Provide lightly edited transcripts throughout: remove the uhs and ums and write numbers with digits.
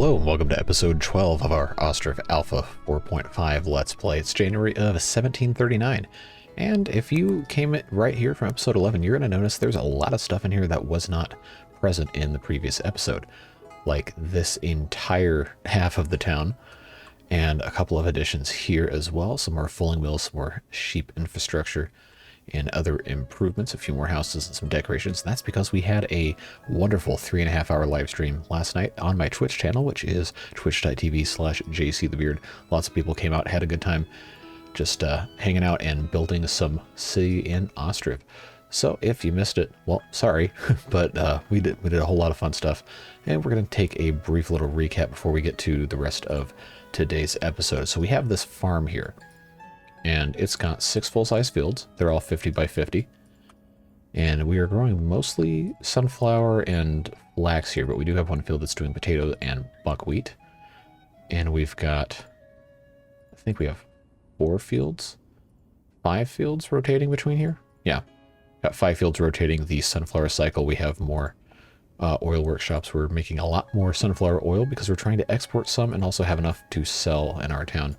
Hello and welcome to episode 12 of our Ostriv Alpha 4.5 Let's Play. It's January of 1739, and if you came right here from episode 11, you're going to notice there's a lot of stuff in here that was not present in the previous episode, like this entire half of the town, and a couple of additions here as well, some more fulling mills, some more sheep infrastructure, and other improvements, a few more houses and some decorations. And that's because we had a wonderful 3.5-hour live stream last night on my Twitch channel, which is twitch.tv/jcthebeard. Lots of people came out, had a good time, just hanging out and building some city in Ostriv. So if you missed it, well, sorry, but we did a whole lot of fun stuff, and we're going to take a brief little recap before we get to the rest of today's episode. So we have this farm here, and it's got 6 full-size fields. They're all 50 by 50. And we are growing mostly sunflower and flax here, but we do have one field that's doing potato and buckwheat. And we've got, I think we have 5 fields rotating between here. Yeah, got 5 fields rotating the sunflower cycle. We have more oil workshops. We're making a lot more sunflower oil because we're trying to export some and also have enough to sell in our town.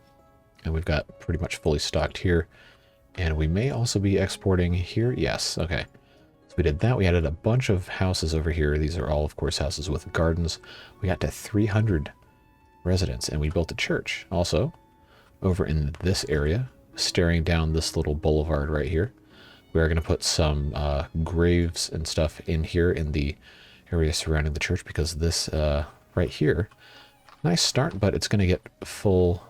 And we've got pretty much fully stocked here. And we may also be exporting here. Yes, okay. So we did that. We added a bunch of houses over here. These are all, of course, houses with gardens. We got to 300 residents, and we built a church. Also, over in this area, staring down this little boulevard right here, we are going to put some graves and stuff in here in the area surrounding the church, because this right here, nice start, but it's going to get full.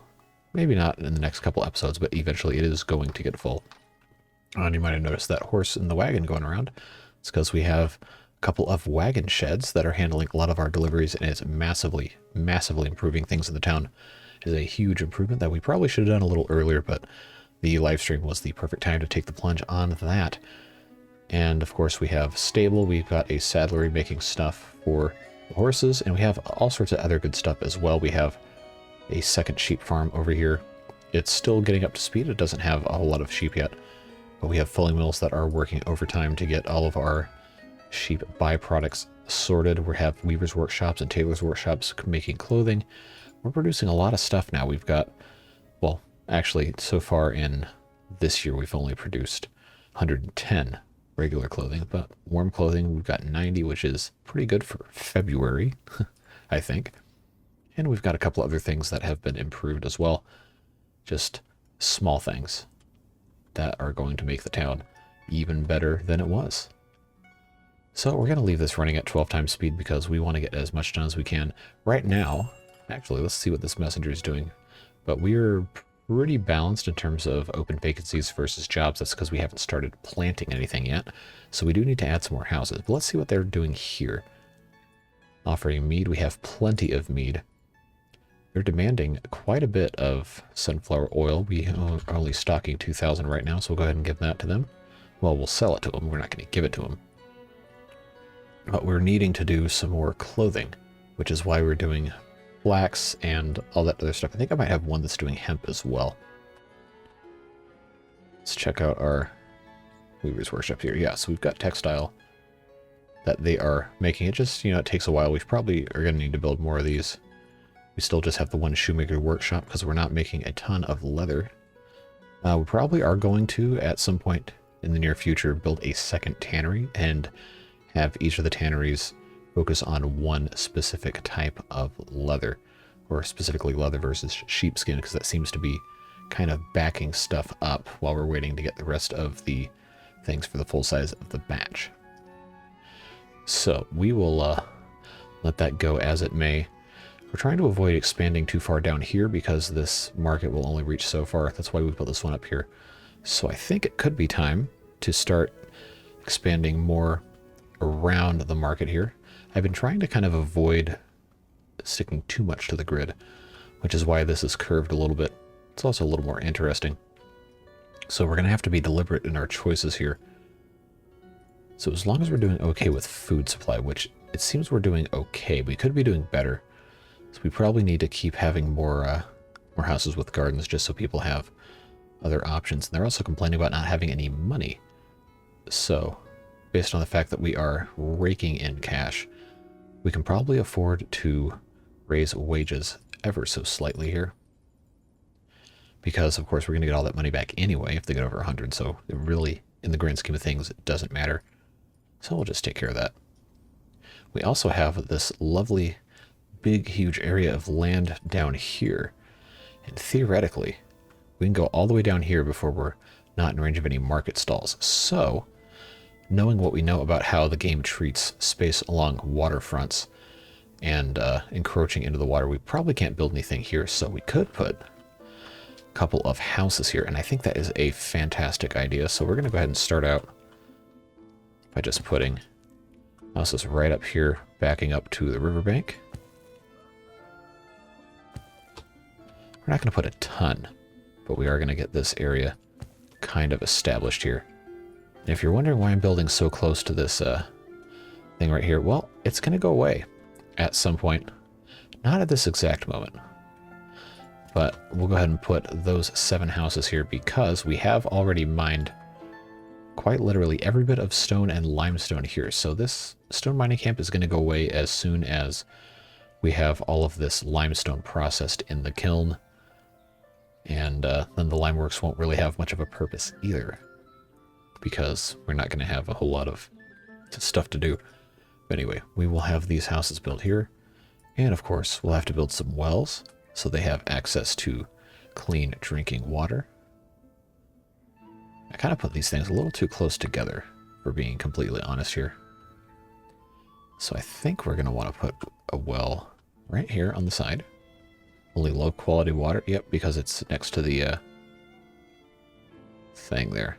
Maybe not in the next couple episodes, but eventually it is going to get full. And you might have noticed that horse in the wagon going around. It's because we have a couple of wagon sheds that are handling a lot of our deliveries, and it's massively, massively improving things in the town. It is a huge improvement that we probably should have done a little earlier, but the live stream was the perfect time to take the plunge on that. And of course we have stable, we've got a saddlery making stuff for the horses, and we have all sorts of other good stuff as well. We have a second sheep farm over here. It's still getting up to speed. It doesn't have a whole lot of sheep yet, but we have fulling mills that are working overtime to get all of our sheep byproducts sorted. We have weavers workshops and tailors workshops making clothing. We're producing a lot of stuff now. We've got, well, actually so far in this year we've only produced 110 regular clothing, but warm clothing we've got 90, which is pretty good for February, I think. And we've got a couple other things that have been improved as well. Just small things that are going to make the town even better than it was. So we're going to leave this running at 12 times speed because we want to get as much done as we can. Right now, actually, let's see what this messenger is doing. But we're pretty balanced in terms of open vacancies versus jobs. That's because we haven't started planting anything yet. So we do need to add some more houses. But let's see what they're doing here. Offering mead. We have plenty of mead. They're demanding quite a bit of sunflower oil. We are only stocking 2,000 right now, so we'll go ahead and give that to them. Well, we'll sell it to them. We're not going to give it to them. But we're needing to do some more clothing, which is why we're doing flax and all that other stuff. I think I might have one that's doing hemp as well. Let's check out our weaver's workshop here. Yeah, so we've got textile that they are making. It just, it takes a while. We probably are going to need to build more of these. We still just have the one shoemaker workshop because we're not making a ton of leather. We probably are going to, at some point in the near future, build a second tannery and have each of the tanneries focus on one specific type of leather, or specifically leather versus sheepskin, because that seems to be kind of backing stuff up while we're waiting to get the rest of the things for the full size of the batch. So we will let that go as it may. We're trying to avoid expanding too far down here because this market will only reach so far. That's why we put this one up here. So I think it could be time to start expanding more around the market here. I've been trying to kind of avoid sticking too much to the grid, which is why this is curved a little bit. It's also a little more interesting. So we're going to have to be deliberate in our choices here. So as long as we're doing okay with food supply, which it seems we're doing okay, we could be doing better. So we probably need to keep having more houses with gardens just so people have other options. And they're also complaining about not having any money. So based on the fact that we are raking in cash, we can probably afford to raise wages ever so slightly here. Because, of course, we're going to get all that money back anyway if they get over 100, so it really, in the grand scheme of things, it doesn't matter. So we'll just take care of that. We also have this lovely, big, huge area of land down here. And theoretically, we can go all the way down here before we're not in range of any market stalls. So, knowing what we know about how the game treats space along waterfronts and encroaching into the water, we probably can't build anything here, so we could put a couple of houses here, and I think that is a fantastic idea. So we're going to go ahead and start out by just putting houses right up here, backing up to the riverbank. We're not going to put a ton, but we are going to get this area kind of established here. And if you're wondering why I'm building so close to this thing right here, well, it's going to go away at some point. Not at this exact moment. But we'll go ahead and put those 7 houses here because we have already mined quite literally every bit of stone and limestone here. So this stone mining camp is going to go away as soon as we have all of this limestone processed in the kiln. And then the lime works won't really have much of a purpose either, because we're not going to have a whole lot of stuff to do. But anyway, we will have these houses built here. And of course, we'll have to build some wells so they have access to clean drinking water. I kind of put these things a little too close together, for being completely honest here. So I think we're going to want to put a well right here on the side. Only low quality water. Yep, because it's next to the thing there.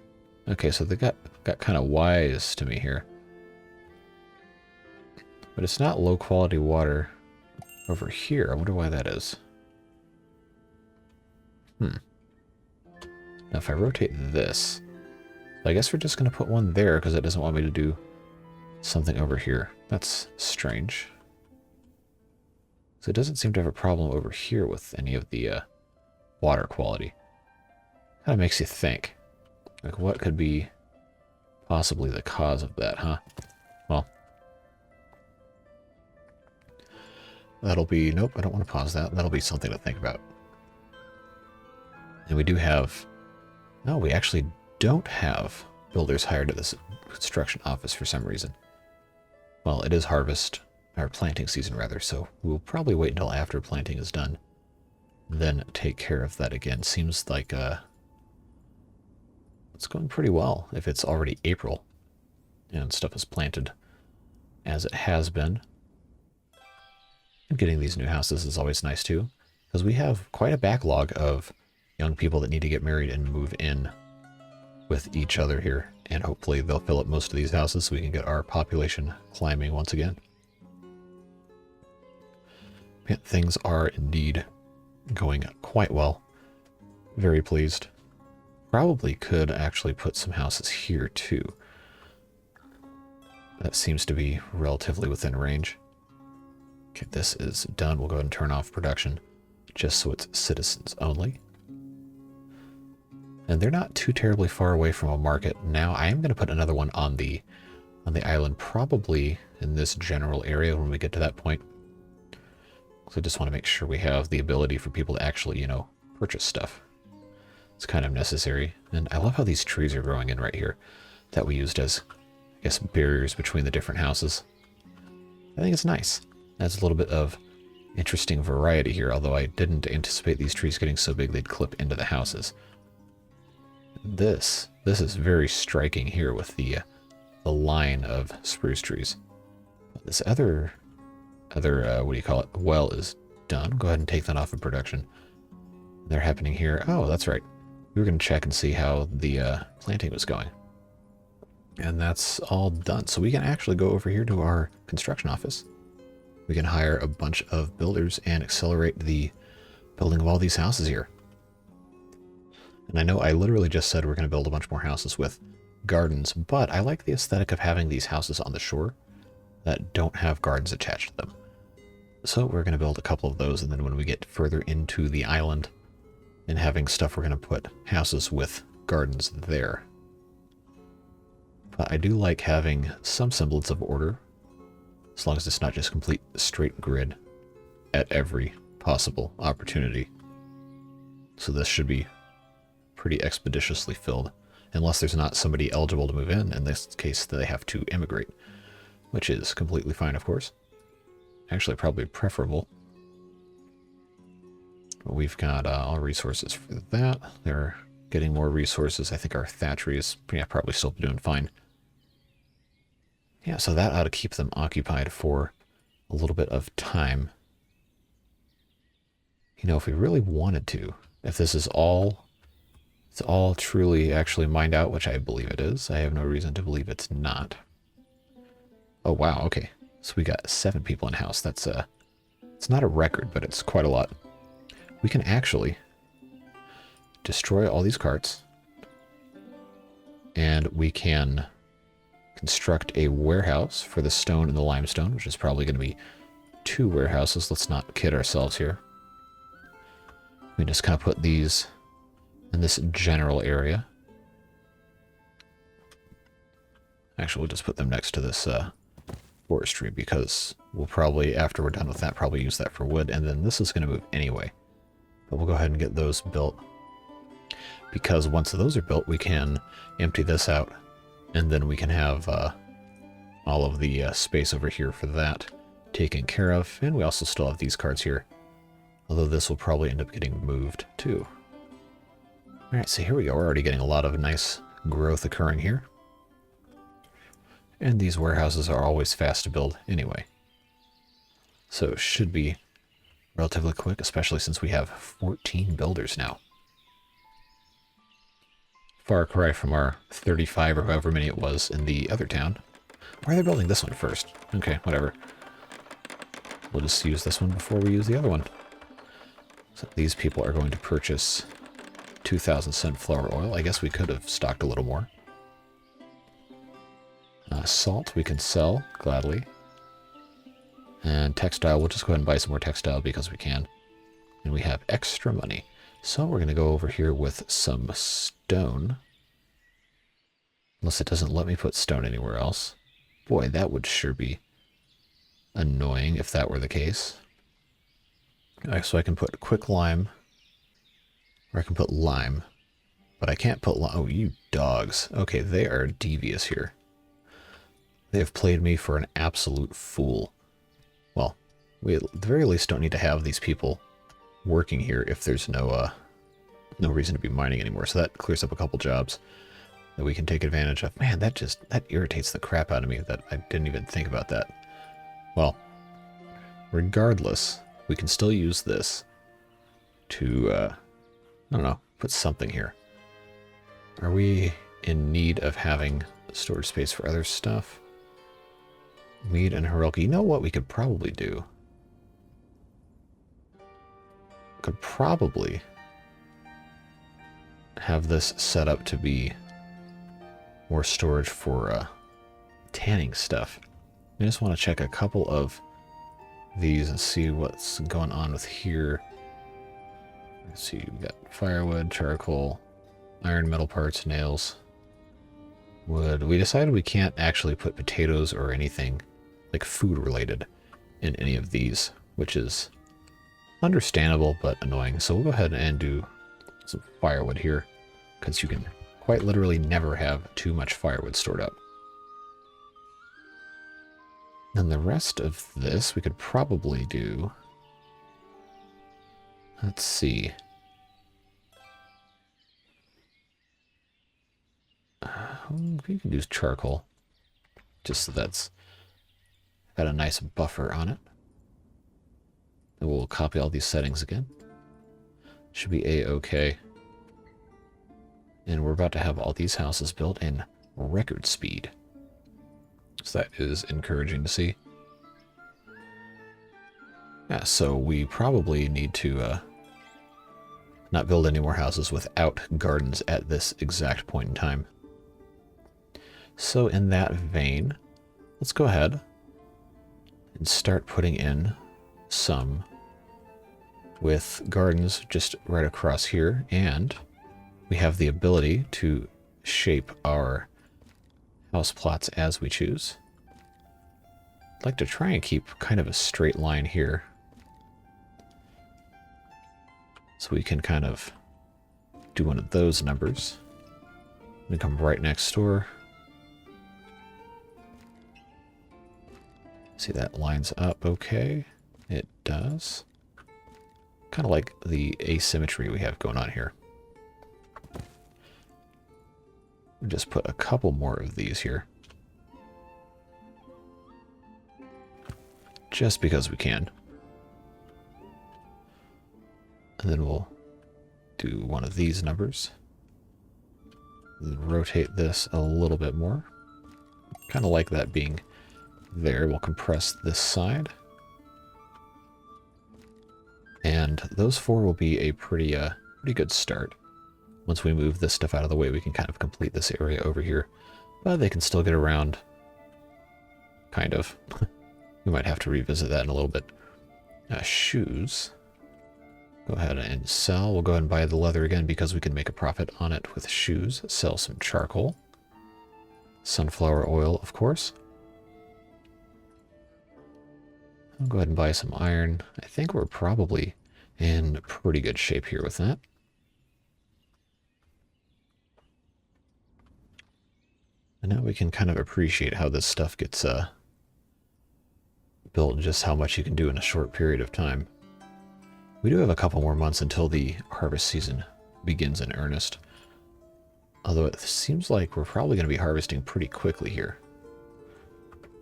Okay, so they got kind of wise to me here. But it's not low quality water over here. I wonder why that is. Now if I rotate this, I guess we're just going to put one there because it doesn't want me to do something over here. That's strange. So it doesn't seem to have a problem over here with any of the water quality. Kind of makes you think. Like, what could be possibly the cause of that, huh? Well, that'll be... Nope, I don't want to pause that. That'll be something to think about. And we do have... No, we actually don't have builders hired at this construction office for some reason. Well, it is harvest... Or planting season, rather, so we'll probably wait until after planting is done. Then take care of that again. Seems like it's going pretty well if it's already April and stuff is planted as it has been. And getting these new houses is always nice too, because we have quite a backlog of young people that need to get married and move in with each other here. And hopefully they'll fill up most of these houses so we can get our population climbing once again. Things are indeed going quite well. Very pleased. Probably could actually put some houses here too. That seems to be relatively within range. Okay, this is done. We'll go ahead and turn off production just so it's citizens only. And they're not too terribly far away from a market. Now I am going to put another one on the island, probably in this general area when we get to that point. So I just want to make sure we have the ability for people to actually, you know, purchase stuff. It's kind of necessary. And I love how these trees are growing in right here that we used as, I guess, barriers between the different houses. I think it's nice. Adds a little bit of interesting variety here, although I didn't anticipate these trees getting so big they'd clip into the houses. This is very striking here with the line of spruce trees. This other what do you call it, well is done. Go ahead and take that off of production. They're happening here. Oh, that's right. We were going to check and see how the planting was going. And that's all done. So we can actually go over here to our construction office. We can hire a bunch of builders and accelerate the building of all these houses here. And I know I literally just said we're going to build a bunch more houses with gardens, but I like the aesthetic of having these houses on the shore that don't have gardens attached to them. So we're going to build a couple of those, and then when we get further into the island and having stuff, we're going to put houses with gardens there. But I do like having some semblance of order, as long as it's not just complete straight grid. at every possible opportunity. So this should be pretty expeditiously filled, unless there's not somebody eligible to move in this case they have to immigrate, which is completely fine, of course. Actually, probably preferable. But we've got all resources for that. They're getting more resources. I think our thatchery is probably still doing fine. Yeah, so that ought to keep them occupied for a little bit of time. You know, if we really wanted to, if this is all, it's all truly actually mined out, which I believe it is. I have no reason to believe it's not. Oh, wow, okay. So we got 7 people in house. That's it's not a record, but it's quite a lot. We can actually destroy all these carts, and we can construct a warehouse for the stone and the limestone, which is probably going to be 2 warehouses. Let's not kid ourselves here. We just kind of put these in this general area. Actually, we'll just put them next to this forestry, because we'll probably, after we're done with that, probably use that for wood, and then this is going to move anyway. But we'll go ahead and get those built, because once those are built, we can empty this out, and then we can have all of the space over here for that taken care of. And we also still have these cards here, although this will probably end up getting moved too. All right, so here we go. We're already getting a lot of nice growth occurring here. And these warehouses are always fast to build anyway. So it should be relatively quick, especially since we have 14 builders now. Far cry from our 35 or however many it was in the other town. Why are they building this one first? Okay, whatever. We'll just use this one before we use the other one. So these people are going to purchase 2,000 sunflower oil. I guess we could have stocked a little more. Salt we can sell, gladly. And textile, we'll just go ahead and buy some more textile because we can. And we have extra money. So we're going to go over here with some stone. Unless it doesn't let me put stone anywhere else. Boy, that would sure be annoying if that were the case. Alright, so I can put quick lime. Or I can put lime. But I can't put lime. Oh, you dogs. Okay, they are devious here. They have played me for an absolute fool. Well, we at the very least don't need to have these people working here if there's no reason to be mining anymore. So that clears up a couple jobs that we can take advantage of. Man, that irritates the crap out of me that I didn't even think about that. Well, regardless, we can still use this to, I don't know, put something here. Are we in need of having storage space for other stuff? Mead and Hirulka. You know what we could probably do? Could probably have this set up to be more storage for tanning stuff. I just want to check a couple of these and see what's going on with here. Let's see, we got firewood, charcoal, iron, metal parts, nails, wood. We decided we can't actually put potatoes or anything like food related in any of these, which is understandable but annoying. So we'll go ahead and do some firewood here, because you can quite literally never have too much firewood stored up. And the rest of this we could probably do, let's see. We can use charcoal, just so that's got a nice buffer on it. And we'll copy all these settings again. Should be A-okay. And we're about to have all these houses built in record speed. So that is encouraging to see. Yeah, so we probably need to not build any more houses without gardens at this exact point in time. So in that vein, let's go ahead and start putting in some with gardens just right across here, and we have the ability to shape our house plots as we choose. I'd like to try and keep kind of a straight line here. So we can kind of do one of those numbers. And come right next door. See, that lines up okay. It does. Kind of like the asymmetry we have going on here. We'll just put a couple more of these here. Just because we can. And then we'll do one of these numbers. Rotate this a little bit more. Kind of like that being there. We'll compress this side. And those four will be a pretty good start. Once we move this stuff out of the way, we can kind of complete this area over here. But they can still get around. Kind of. We might have to revisit that in a little bit. Shoes. Go ahead and sell. We'll go ahead and buy the leather again because we can make a profit on it with shoes. Sell some charcoal. Sunflower oil, of course. I'll go ahead and buy some iron. I think we're probably in pretty good shape here with that. And now we can kind of appreciate how this stuff gets built, just how much you can do in a short period of time. We do have a couple more months until the harvest season begins in earnest. Although it seems like we're probably going to be harvesting pretty quickly here.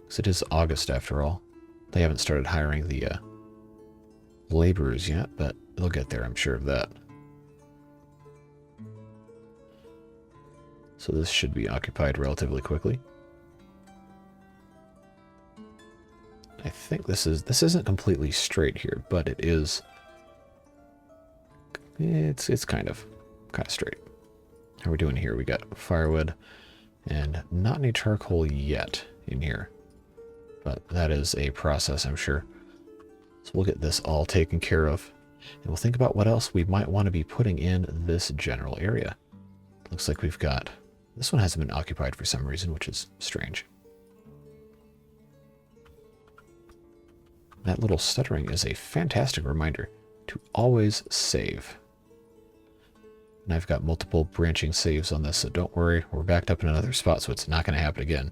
Because it is August after all. They haven't started hiring the laborers yet, but they'll get there, I'm sure of that. So this should be occupied relatively quickly. I think this isn't completely straight here, but it is. It's kind of straight. How are we doing here? We got firewood and not any charcoal yet in here, but that is a process, I'm sure. So we'll get this all taken care of, and we'll think about what else we might want to be putting in this general area. Looks like we've got, this one hasn't been occupied for some reason, which is strange. That little stuttering is a fantastic reminder to always save. And I've got multiple branching saves on this, so don't worry. We're backed up in another spot, so it's not going to happen again.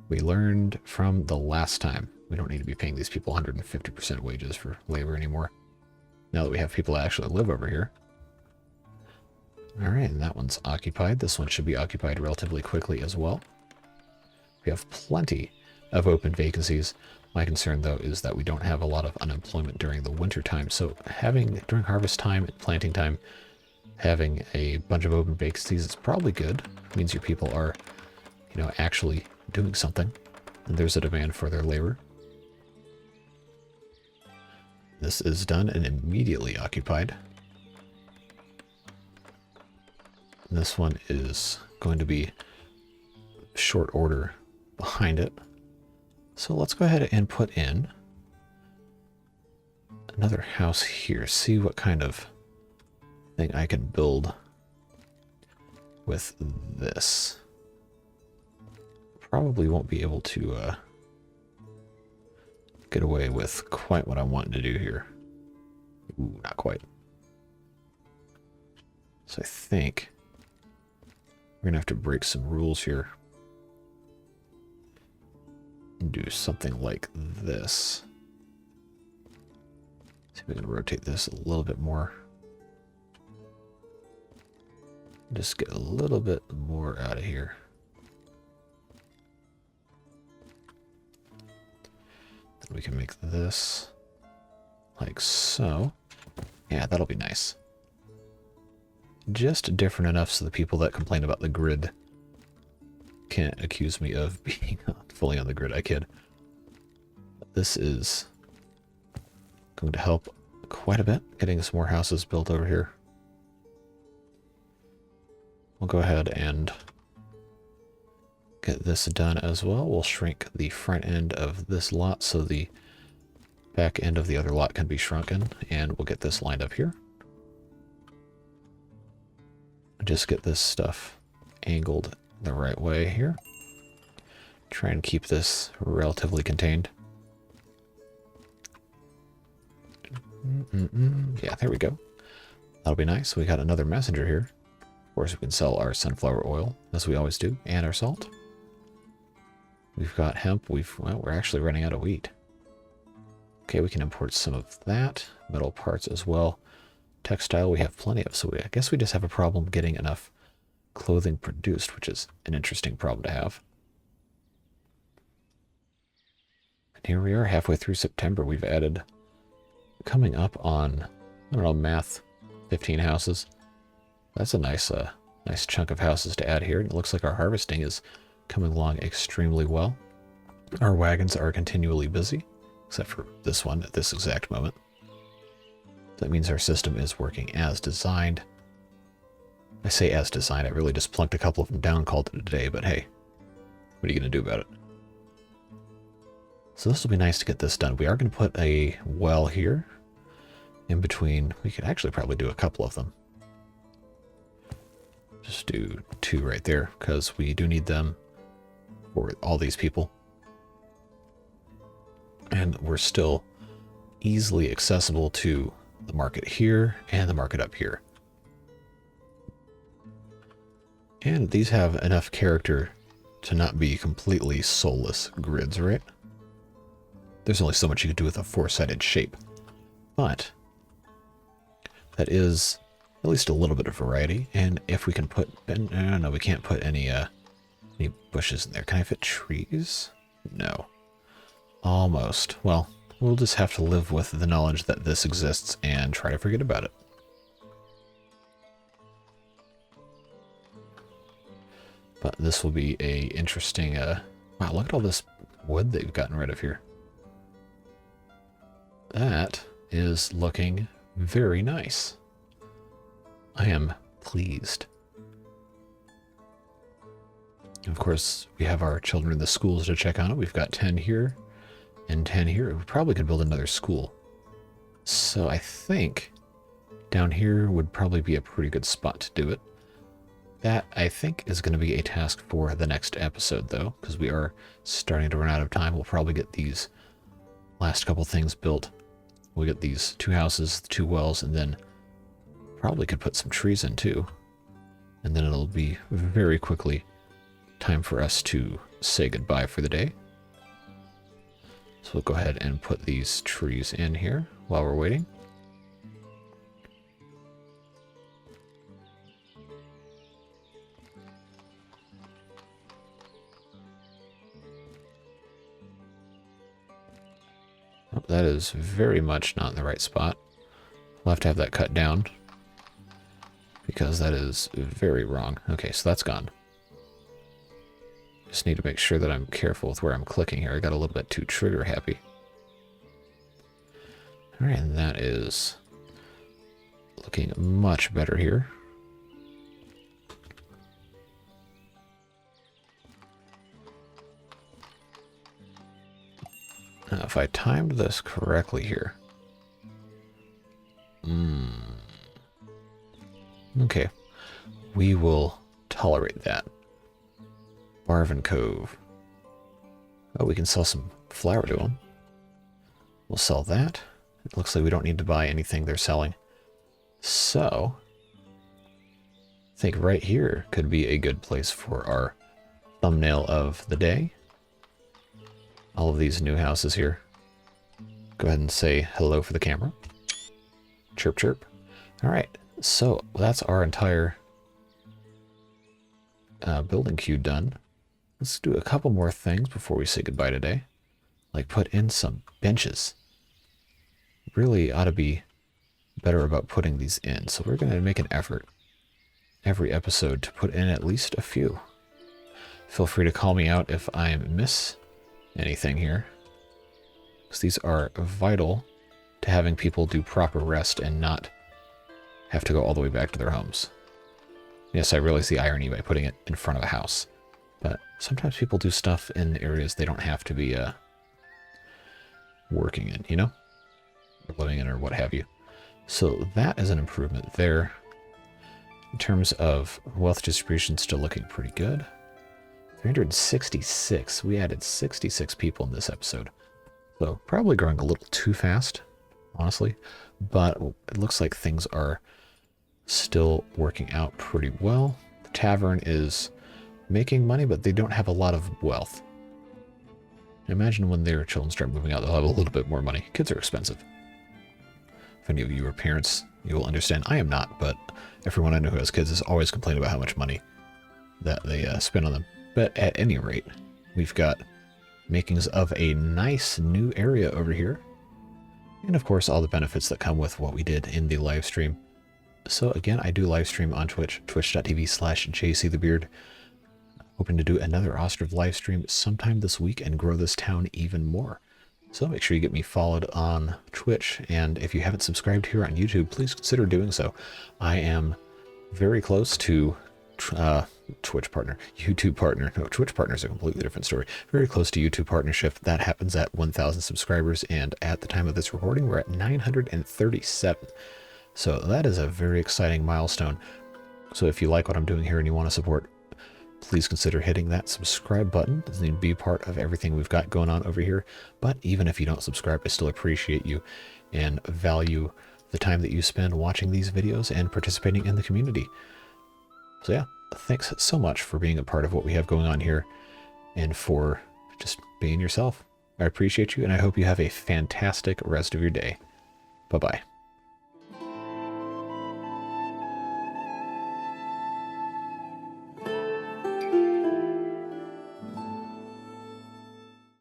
We learned from the last time. We don't need to be paying these people 150% wages for labor anymore. Now that we have people that actually live over here. Alright, and that one's occupied. This one should be occupied relatively quickly as well. We have plenty of open vacancies. My concern, though, is that we don't have a lot of unemployment during the winter time. So during harvest time and planting time, having a bunch of open vacancies is probably good. It means your people are, actually doing something. And there's a demand for their labor. This is done and immediately occupied. And this one is going to be short order behind it. So let's go ahead and put in another house here. See what kind of thing I can build with this. Probably won't be able to get away with quite what I want to do here. Ooh, not quite. So I think we're going to have to break some rules here. And do something like this. See if we can rotate this a little bit more. Just get a little bit more out of here. Then we can make this like so. Yeah, that'll be nice. Just different enough so the people that complain about the grid can't accuse me of being fully on the grid. I kid. This is going to help quite a bit getting some more houses built over here. We'll go ahead and get this done as well. We'll shrink the front end of this lot so the back end of the other lot can be shrunken, and we'll get this lined up here. Just get this stuff angled the right way here. Try and keep this relatively contained. Yeah, there we go. That'll be nice. We got another messenger here. Of course, we can sell our sunflower oil, as we always do, and our salt. We've got hemp. Well, we're actually running out of wheat. Okay, we can import some of that. Metal parts as well. Textile we have plenty of, so I guess we just have a problem getting enough clothing produced, which is an interesting problem to have. And here we are, halfway through September. We've added, coming up on, I don't know, math, 15 houses. That's a nice chunk of houses to add here. And it looks like our harvesting is coming along extremely well. Our wagons are continually busy, except for this one at this exact moment. That means our system is working as designed. I say as designed, I really just plunked a couple of them down, called it a day, but hey, what are you going to do about it? So this will be nice to get this done. We are going to put a well here in between. We could actually probably do a couple of them. Just do 2 right there, because we do need them for all these people. And we're still easily accessible to the market here and the market up here. And these have enough character to not be completely soulless grids, right? There's only so much you can do with a 4-sided shape. But that is at least a little bit of variety. And if we can put... No, we can't put any bushes in there. Can I fit trees? No. Almost. Well, we'll just have to live with the knowledge that this exists and try to forget about it. But this will be a interesting... wow, look at all this wood they've gotten rid of here. That is looking very nice. I am pleased. Of course, we have our children in the schools to check on it. We've got 10 here and 10 here. We probably could build another school. So I think down here would probably be a pretty good spot to do it. That, I think, is going to be a task for the next episode, though, because we are starting to run out of time. We'll probably get these last couple things built. We'll get these 2 houses, 2 wells, and then probably could put some trees in, too. And then it'll be very quickly time for us to say goodbye for the day. So we'll go ahead and put these trees in here while we're waiting. Oh, that is very much not in the right spot. We'll have to have that cut down because that is very wrong. Okay, so that's gone. Just need to make sure that I'm careful with where I'm clicking here. I got a little bit too trigger happy. All right, and that is looking much better here. Now, if I timed this correctly here. Okay, we will tolerate that. Marvin Cove. Oh, we can sell some flour to them. We'll sell that. It looks like we don't need to buy anything they're selling. So, I think right here could be a good place for our thumbnail of the day. All of these new houses here. Go ahead and say hello for the camera. Chirp, chirp. All right, so that's our entire building queue done. Let's do a couple more things before we say goodbye today. Like put in some benches. Really ought to be better about putting these in. So we're going to make an effort every episode to put in at least a few. Feel free to call me out if I miss anything here, because these are vital to having people do proper rest and not have to go all the way back to their homes. Yes, I realize the irony by putting it in front of a house, but sometimes people do stuff in areas they don't have to be working in, you know, or living in or what have you. So that is an improvement there. In terms of wealth distribution, still looking pretty good. 366. We added 66 people in this episode. So probably growing a little too fast, honestly. But it looks like things are still working out pretty well. The tavern is making money, but they don't have a lot of wealth. Imagine when their children start moving out, they'll have a little bit more money. Kids are expensive. If any of you are parents, you will understand. I am not, but everyone I know who has kids is always complaining about how much money that they spend on them. But at any rate, we've got makings of a nice new area over here. And of course, all the benefits that come with what we did in the live stream. So again, I do live stream on Twitch, twitch.tv/jcthebeard. Hoping to do another Ostriv live stream sometime this week and grow this town even more. So make sure you get me followed on Twitch, and if you haven't subscribed here on YouTube, please consider doing so. I am very close to YouTube partner. No, Twitch partner is a completely different story. Very close to YouTube partnership. That happens at 1,000 subscribers, and at the time of this recording, we're at 937. So that is a very exciting milestone. So if you like what I'm doing here and you want to support, please consider hitting that subscribe button and be part of everything we've got going on over here. But even if you don't subscribe, I still appreciate you and value the time that you spend watching these videos and participating in the community. So yeah, thanks so much for being a part of what we have going on here and for just being yourself. I appreciate you, and I hope you have a fantastic rest of your day. Bye-bye.